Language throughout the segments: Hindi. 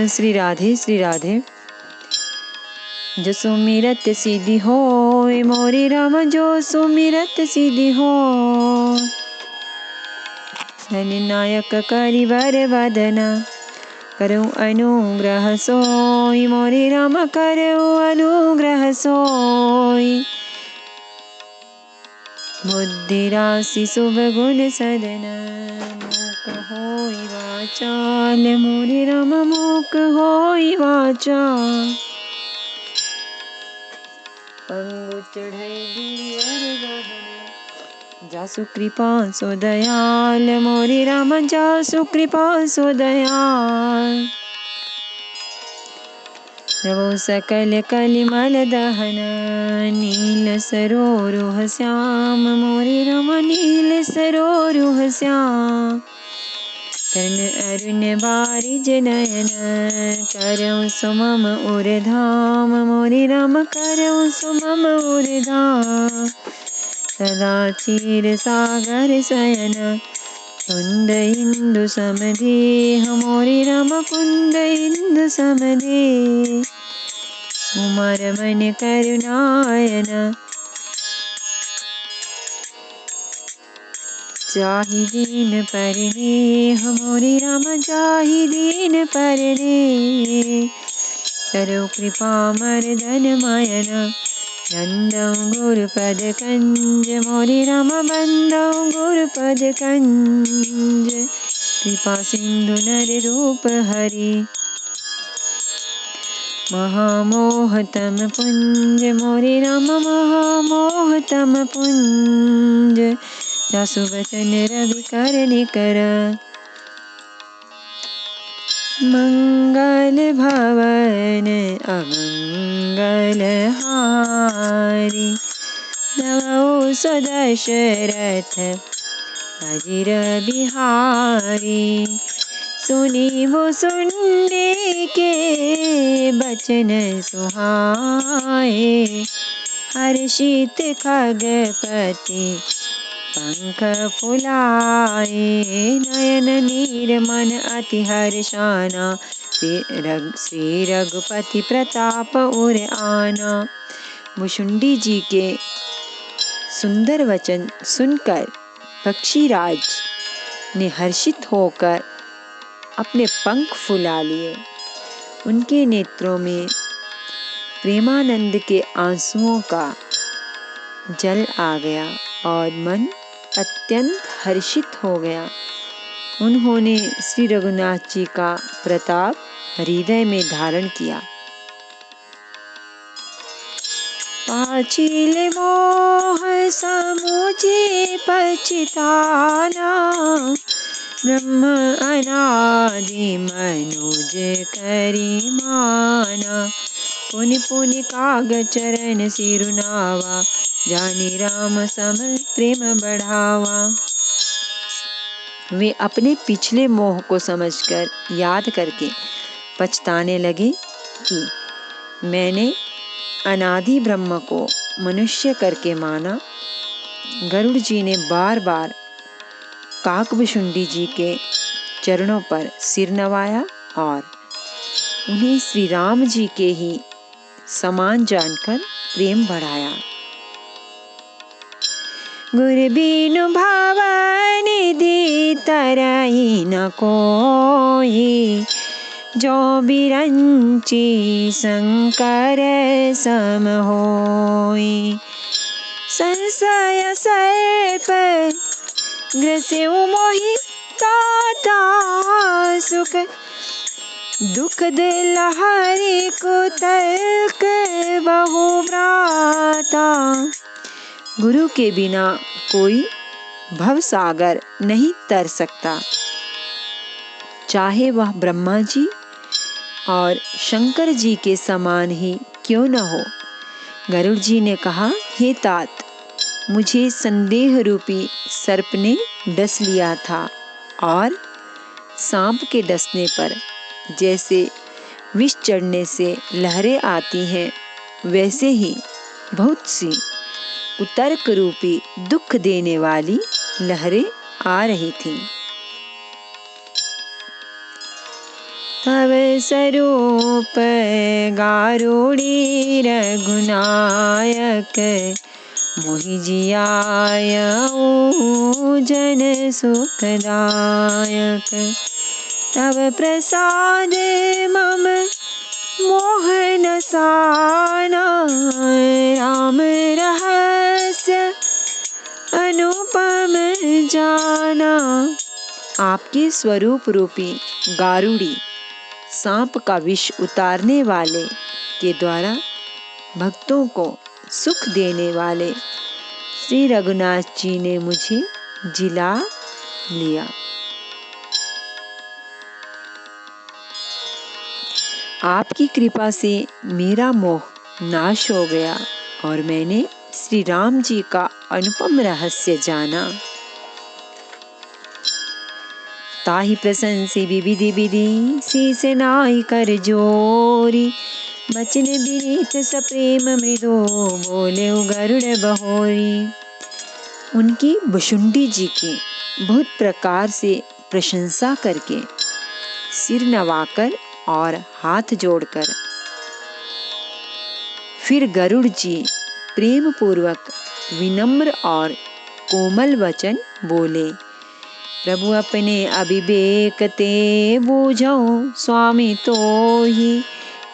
श्री राधे श्री राधे। जो सुमिरत सिद्धि होय मोरे राम, जो सुमिरत सिद्धि होय। नायक करिवर वदना, करऊँ अनुग्रह सोई मोरे राम, करऊँ अनुग्रह सोई। बुद्धि राशि शुभ गुण सदना, मूक होई वाचाल मोरे राम, मूक होई वाचाल। पंगु चढ़ई गिरिवर गहना, जासु कृपा सो दयाल मोरे राम, जासु कृपा सो दयाल। प्रभु सकल कलिमल दहना, नील सरोरुह श्याम मोरे राम, नील सरोरुह श्याम। तरण अरुण बारिज नयन, करऊँ सुमम उर धाम मोरे राम, करऊँ सुमम उर धाम। सदा क्षीर सागर शयन, कुंद इंदु समदेह मोरे राम, कुंद इंदु समदेह। उमा रमन करुणायन, जाहि दीन परनेह मोरे राम, जाहि दीन परनेह। करो कृपा मर्दन मयन, बंदौ गुरुपद कंज मोरे राम, बंदौ गुरुपद कंज। कृपा सिंधु नर रूप हरि, महामोहतम पुंज मोरे राम, महामोहतम पुंज। जासु बचन रवि कर निकर, मंगल भवन अमंगल हारी। नमो सदशरथ अजिर बिहारी, सुनी मुसुंडी के बचन सुहाए। हर्षित खगपति पंख फुलाए, नयन नीर मन अति हर्षाना। श्री रघुपति प्रताप उर आना। मुशुंडी जी के सुंदर वचन सुनकर पक्षीराज ने हर्षित होकर अपने पंख फुला लिए। उनके नेत्रों में प्रेमानंद के आंसुओं का जल आ गया और मन अत्यंत हर्षित हो गया। उन्होंने श्री रघुनाथ जी का प्रताप हृदय में धारण किया। पाचिल मोह समुझे पछताना, ब्रह्म अनादि मनुज करि माना। पुनि पुनि काग चरण सिरुनावा, जानि राम सम प्रेम बढ़ावा। वे अपने पिछले मोह को समझकर याद करके पछताने लगे कि मैंने अनादि ब्रह्म को मनुष्य करके माना। गरुड़ जी ने बार बार काकभुशुंडी जी के चरणों पर सिर नवाया और उन्हें श्री राम जी के ही समान जानकर प्रेम बढ़ाया। गुर बिनु भवनिधि तरहि न कोई, जो बिरंची शंकर सम होई। संशय सर्प ग्रसेउ मोहि ताता, सुख दुख दिल हरि कुतर्क बहु भ्राता। गुरु के बिना कोई भव सागर नहीं तर सकता, चाहे वह ब्रह्मा जी और शंकर जी के समान ही क्यों न हो। गरुड़ जी ने कहा, हे तात, मुझे संदेह रूपी सर्प ने डस लिया था और सांप के डसने पर जैसे विष चढ़ने से लहरें आती हैं, वैसे ही बहुत सी कुतर्क रूपी दुख देने वाली लहरें आ रही थीं। तव स्वरूप गारुड़ी रघुनायक, मोहि जियायऊ जन सुखदायक। तव प्रसाद मम मोहन साना, राम रहस्य अनुपम जाना। आपके स्वरूप रूपी गारुड़ी सांप का विष उतारने वाले के द्वारा भक्तों को सुख देने वाले श्री रघुनाथ जी ने मुझे जिला लिया। आपकी कृपा से मेरा मोह नाश हो गया और मैंने श्री राम जी का अनुपम रहस्य जाना। ताहि प्रशंसी विविधि विधि, शीस नाई कर जोरी। बचन विनीत सप्रेम मृदो, बोले गरुड़ बहोरी। उनकी भुशुंडी जी की बहुत प्रकार से प्रशंसा करके, सिर नवाकर और हाथ जोड़कर फिर गरुड़ जी प्रेम पूर्वक विनम्र और कोमल वचन बोले। प्रभु अपने अविवेक ते बूझो, स्वामी तो ही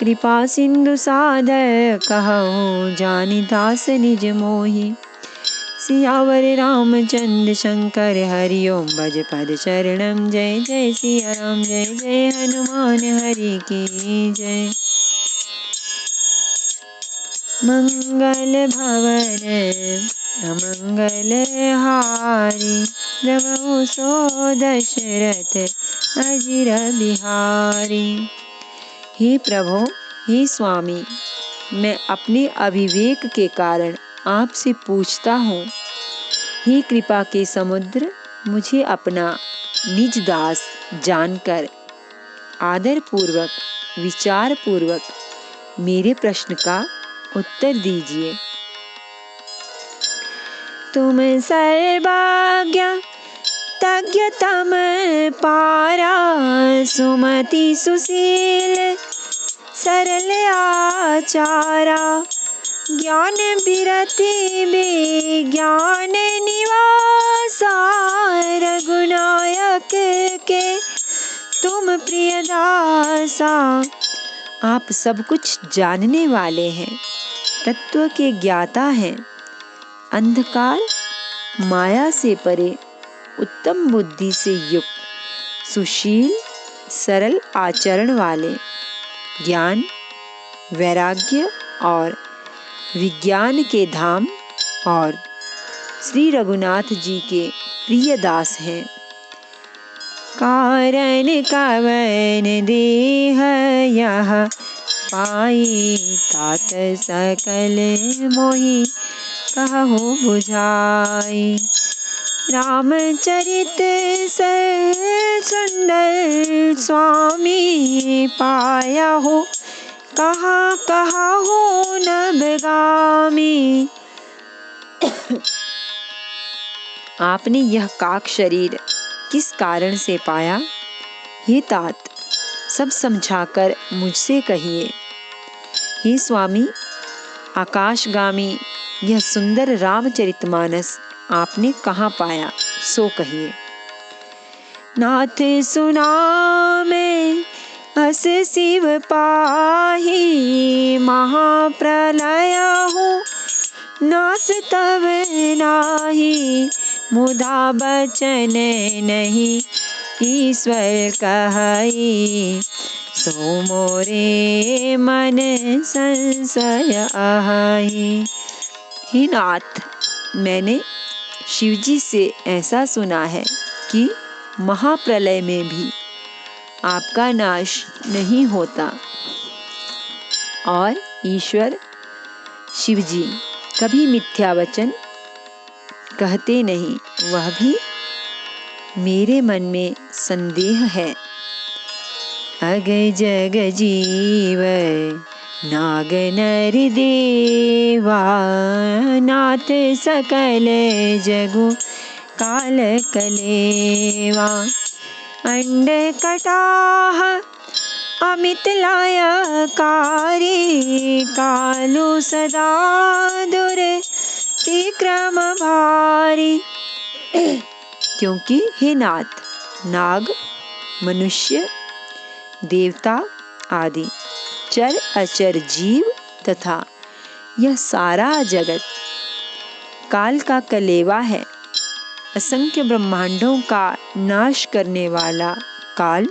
कृपा सिंधु सादर कहो, जानि दास निज मोहि। सियावर रामचंद्र शंकर हरि ओम, भज पद चरणम जय जय सिया राम, जय जय हनुमान हरि की जय। मंगल भवन अमंगल हारी, प्रभु सो दशरथ अजिर बिहारी। हे प्रभु, हे स्वामी, मैं अपने अविवेक के कारण आपसे पूछता हूँ। हे कृपा के समुद्र, मुझे अपना निज दास जानकर आदर पूर्वक विचार पूर्वक मेरे प्रश्न का उत्तर दीजिए। तुम सर्वज्ञ तज्ञ तम पारा, सुमति सुशील सरल आचारा। ज्ञान बिरति विज्ञान निवासा, रघुनायक के तुम प्रिय दासा। आप सब कुछ जानने वाले हैं, तत्व के ज्ञाता हैं, अंधकार माया से परे, उत्तम बुद्धि से युक्त, सुशील सरल आचरण वाले, ज्ञान वैराग्य और विज्ञान के धाम और श्री रघुनाथ जी के प्रिय दास हैं। कारण कवन देह यह पाई, तात सकल मोहि कहु बुझाई। रामचरित सुंदर स्वामी, पाया हो कहाँ कहाँ हो नभगामी। आपने यह काक शरीर किस कारण से पाया? हे तात, सब समझाकर मुझसे कहिए। हे स्वामी, आकाशगामी यह सुंदर रामचरितमानस आपने कहाँ पाया, सो कहिए। नाथ सुनामे अस शिव पाही, महाप्रलय हो नास तब नाही। मुदा बचन नहीं ईश्वर कहई, सो मोरे मन संशय आहई। हे नाथ, मैंने शिवजी से ऐसा सुना है कि महाप्रलय में भी आपका नाश नहीं होता और ईश्वर शिवजी कभी मिथ्या वचन कहते नहीं, वह भी मेरे मन में संदेह है। अग जग जीव नाग नर देवा, नाथ सकल जगु काल कलेवा। अंड कटाह अमित लायकारी कालु सदा दुर्तिक्रम भारी। क्योंकि हे नाथ, नाग, मनुष्य, देवता आदि चर अचर जीव तथा यह सारा जगत काल का कलेवा है। असंख्य ब्रह्मांडों का नाश करने वाला काल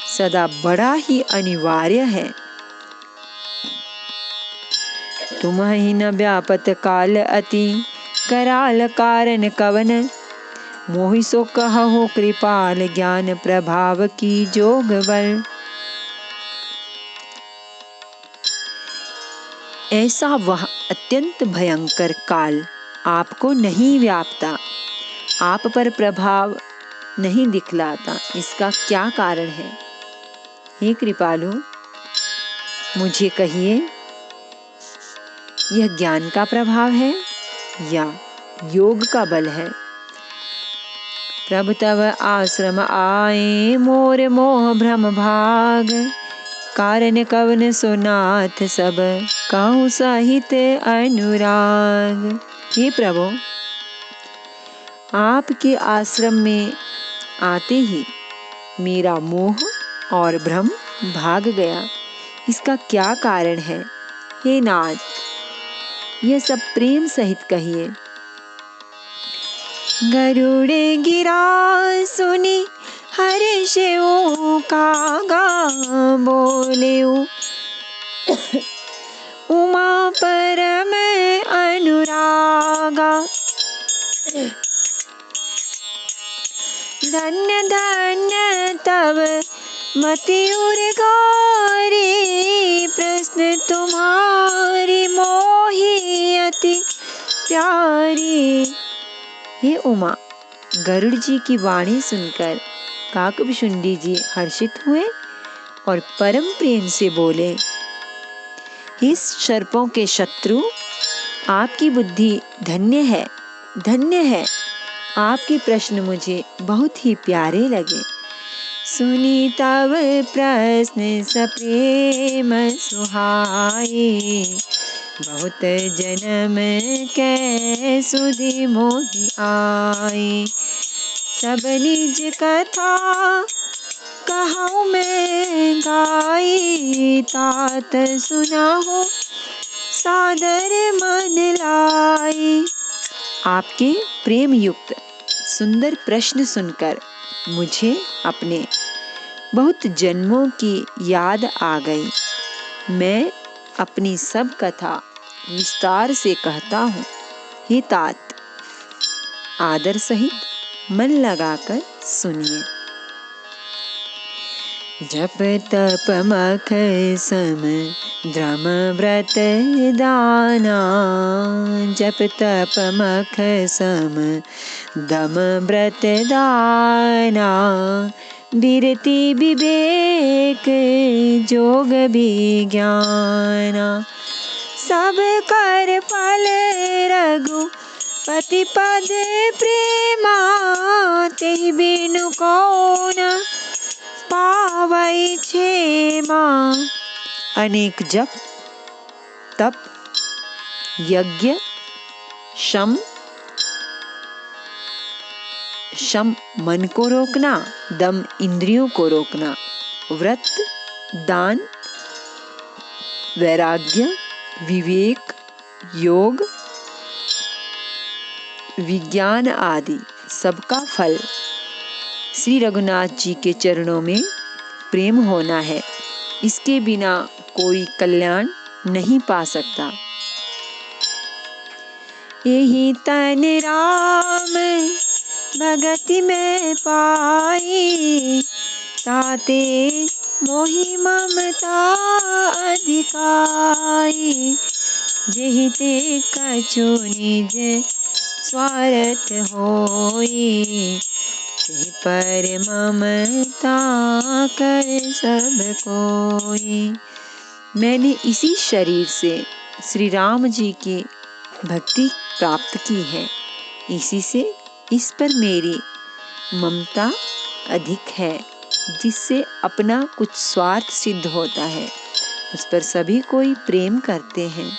सदा बड़ा ही अनिवार्य है। तुम्हि न व्यापत काल अति कराल कारण कवन, मोहि सो कहु कृपाल ज्ञान प्रभाव की जोग बल। ऐसा वह अत्यंत भयंकर काल आपको नहीं व्यापता, आप पर प्रभाव नहीं दिखलाता, इसका क्या कारण है? हे कृपालु, मुझे कहिए, यह ज्ञान का प्रभाव है या योग का बल है? प्रभु तव आश्रम आए मोर मोह भ्रम भाग, कारण कवन सो नाथ सब कहूँ सहित अनुराग। हे प्रभु, आपके आश्रम में आते ही मेरा मोह और भ्रम भाग गया, इसका क्या कारण है? हे नाथ, यह सब प्रेम सहित कहिए। गरुड़ गिरा सुनी हर्ष कागा, बोले उमा परम अनुरागा। धन्य धन्य तब मति उर गौरी, प्रश्न तुम्हारी मोहि अति प्यारी। हे उमा, गरुड़ जी की वाणी सुनकर काकभुशुंडी जी हर्षित हुए और परम प्रेम से बोले, हे सर्पों के शत्रु, आपकी बुद्धि धन्य है, धन्य है। आपके प्रश्न मुझे बहुत ही प्यारे लगे। सुनी तब प्रश्न सप्रेम सुहाए, बहुत जन्म के सुधि मोहि आए। सब निज कथा कहूँ मैं गाई, तात सुनाहु सादर मन लाई। आपके प्रेम युक्त सुंदर प्रश्न सुनकर मुझे अपने बहुत जन्मों की याद आ गई। मैं अपनी सब कथा विस्तार से कहता हूँ। हे तात, आदर सहित मन लगाकर सुनिए। जप तप मख सम द्रम व्रत दाना, जप तप मख सम दम व्रत दाना, बिरति विवेक जोग विज्ञाना। सब कर फल रघुपति पद प्रेमा, तेहि बिनु कौन पावै क्षेमा। अनेक जप तप यज्ञ शम मन को रोकना, दम इंद्रियों को रोकना, व्रत दान वैराग्य विवेक योग विज्ञान आदि सबका फल श्री रघुनाथ जी के चरणों में प्रेम होना है। इसके बिना कोई कल्याण नहीं पा सकता। यही तन राम भगति में पाई, ताते मोहि ममता अधिकाई। जेहि ते कछु निज स्वार्थ होई, तेहि पर ममता कर सब कोई। मैंने इसी शरीर से श्री राम जी की भक्ति प्राप्त की है, इसी से इस पर मेरी ममता अधिक है। जिससे अपना कुछ स्वार्थ सिद्ध होता है, उस पर सभी कोई प्रेम करते हैं।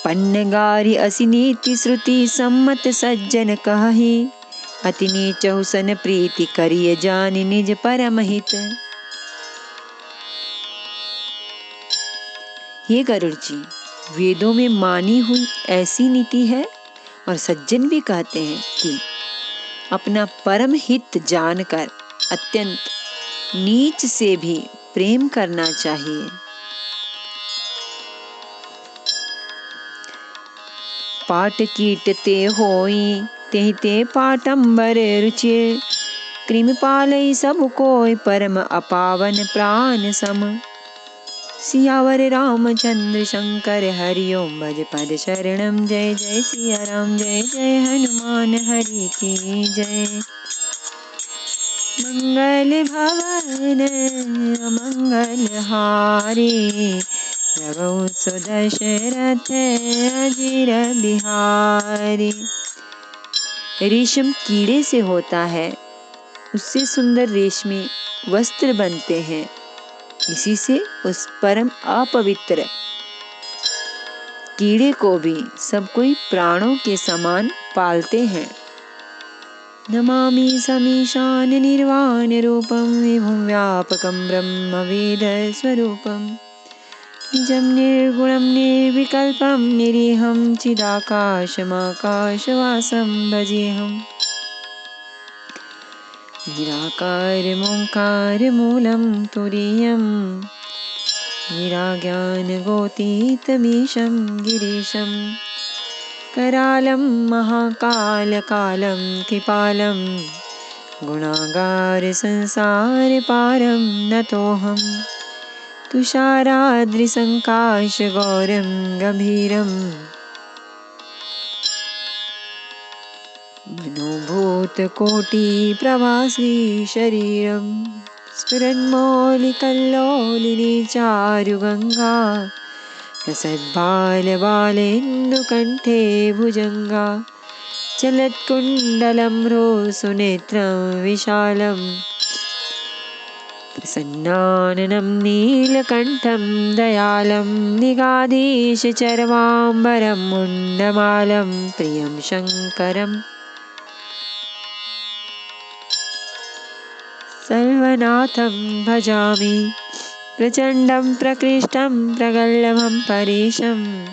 पन्नगारी असी नीति श्रुति सम्मत सज्जन कहि, अति नीचहु सन प्रीति करिय जानि निज परम हित। हे गरुड़ जी, वेदों में मानी हुई ऐसी नीति है और सज्जन भी कहते हैं कि अपना परम हित जानकर अत्यंत नीच से भी प्रेम करना चाहिए। पाट कीट ते होई तेहि ते पाटंबर रुचि, कृमि पालई सब कोय परम अपावन प्राण सम। सियावर रामचंद्र शंकर हरि ओम भज पद शरणम। जय जय सिया राम, जय जय हनुमान हरि की जय। मंगल भवन अमंगल हारी, प्रभु सुदशरथ अजीर बिहारी। रेशम कीड़े से होता है, उससे सुंदर रेशमी वस्त्र बनते हैं। इसी से उस परम अपवित्र कीड़े को भी सब कोई प्राणों के समान पालते हैं। नमामि समीशान निर्वाण रूपम, विभुं व्यापकं ब्रह्म वेद स्वरूपम। निजं निर्गुणं निर्विकल्पं निरीहं चिदाकाशमाकाशवासं भजेऽहम्। निराकारमोङ्कारमूलं तुरीयं, निराज्ञानगोतीतमीशं गिरीशं। करालं महाकालकालं कृपालं, गुणागार संसारपारं नतोऽहम्। तुषाराद्रिसङ्काशगौरं गम्भीरं, मनोभूतकोटिप्रभाश्री शरीरं। स्फुरन्मौलिकल्लोलिनी चारुगङ्गा, प्रसद्बालबालेन्दुकण्ठे भुजङ्गा। चलत्कुण्डलं रोसुनेत्रं विशालं, प्रसन्नाननं नीलकण्ठं दयालं। निगाधीशचर्वाम्बरं मुण्डमालं, प्रियं शङ्करं सर्वनाथं भजामि। प्रचण्डं प्रकृष्टं प्रगल्भं परेशम्,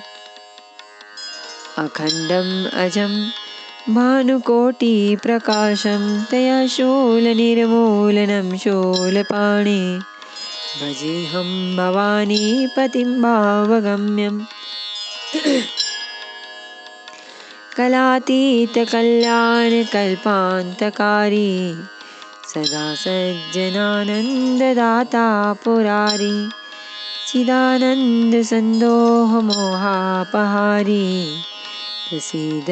अखण्डम् अजं भानुकोटिप्रकाशं। तया शूलनिर्मूलनं शूलपाणि, भजेऽहं भवानीपतिं भावगम्यम्। कलातीतकल्याणकल्पान्तकारी, सदा सज्जनानन्ददाता पुरारी। चिदानन्दसन्दोहमोहापहारी, प्रसीद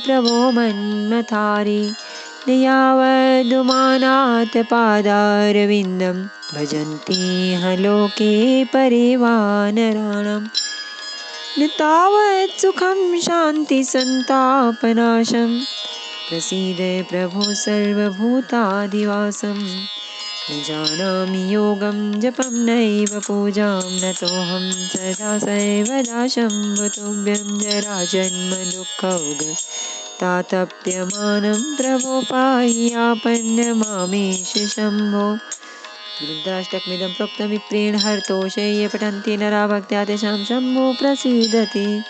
प्रभो मन्मथारी। न यावदुमानाथ पादारविन्दं, भजन्ति ह लोके परिवानराणाम्। न तावत् सुखं शान्ति सन्तापनाशं, प्रसीद प्रभो सर्वभूतादिवासं। न जानामि योगं जपं नैव पूजां, नतोऽहं सदा सर्वदा शम्भुतुभ्यं। जराजन्मदुःखौघतातप्यमानं, प्रभो पाहि आपन्नमामेश शम्भो। रुद्राष्टकमिदं प्रोक्तं विप्रेण हरतोषे, ये पठन्ति नरा भक्त्या तेषां शम्भो प्रसीदति।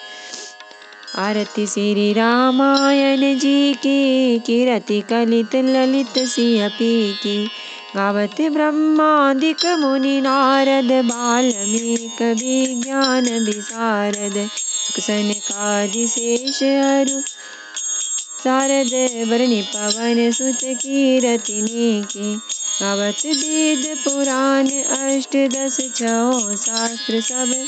आरती श्री रामायण जी की, कीरति कलित ललित सिंह पी की। गावत ब्रह्मादिक मुनि नारद, बाल्मीक विज्ञान विशारद। सनकादि शेष अरु शारद, बरनि पवन सुत कीरति की। गावत वेद पुराण अष्टदश छहो शास्त्र सब,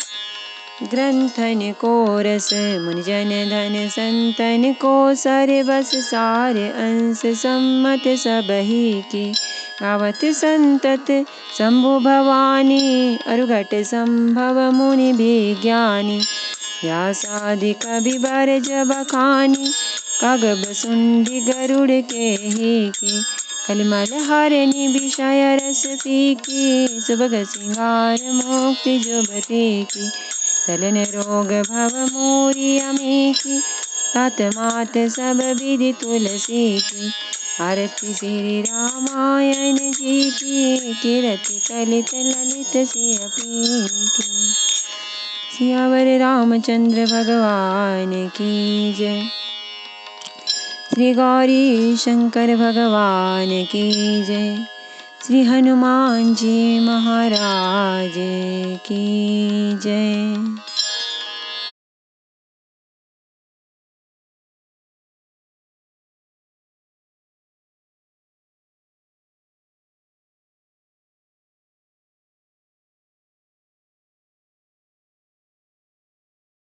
ग्रंथन को रस मुनिजन धन संतन को। सर्वस सार अंश सम्मत सबहि की। गावत संतत शंभु भवानी, अरुघट संभव मुनि विज्ञानी। व्यासादिक विवर जब खानी कागब सुंडी गरुड़ के ही की कलिमल हरनि विषय रस पीकी सुभग सिंगार मुक्ति जुबती की चलन रोग भव मोरी अमी की तात मात सब विधि तुलसी की आरती श्री रामायण जी की कीरति कलित ललित सियपी की। सियावर रामचंद्र भगवान की जय। श्री गौरी शंकर भगवान की जय। श्री हनुमान जी महाराज की जय।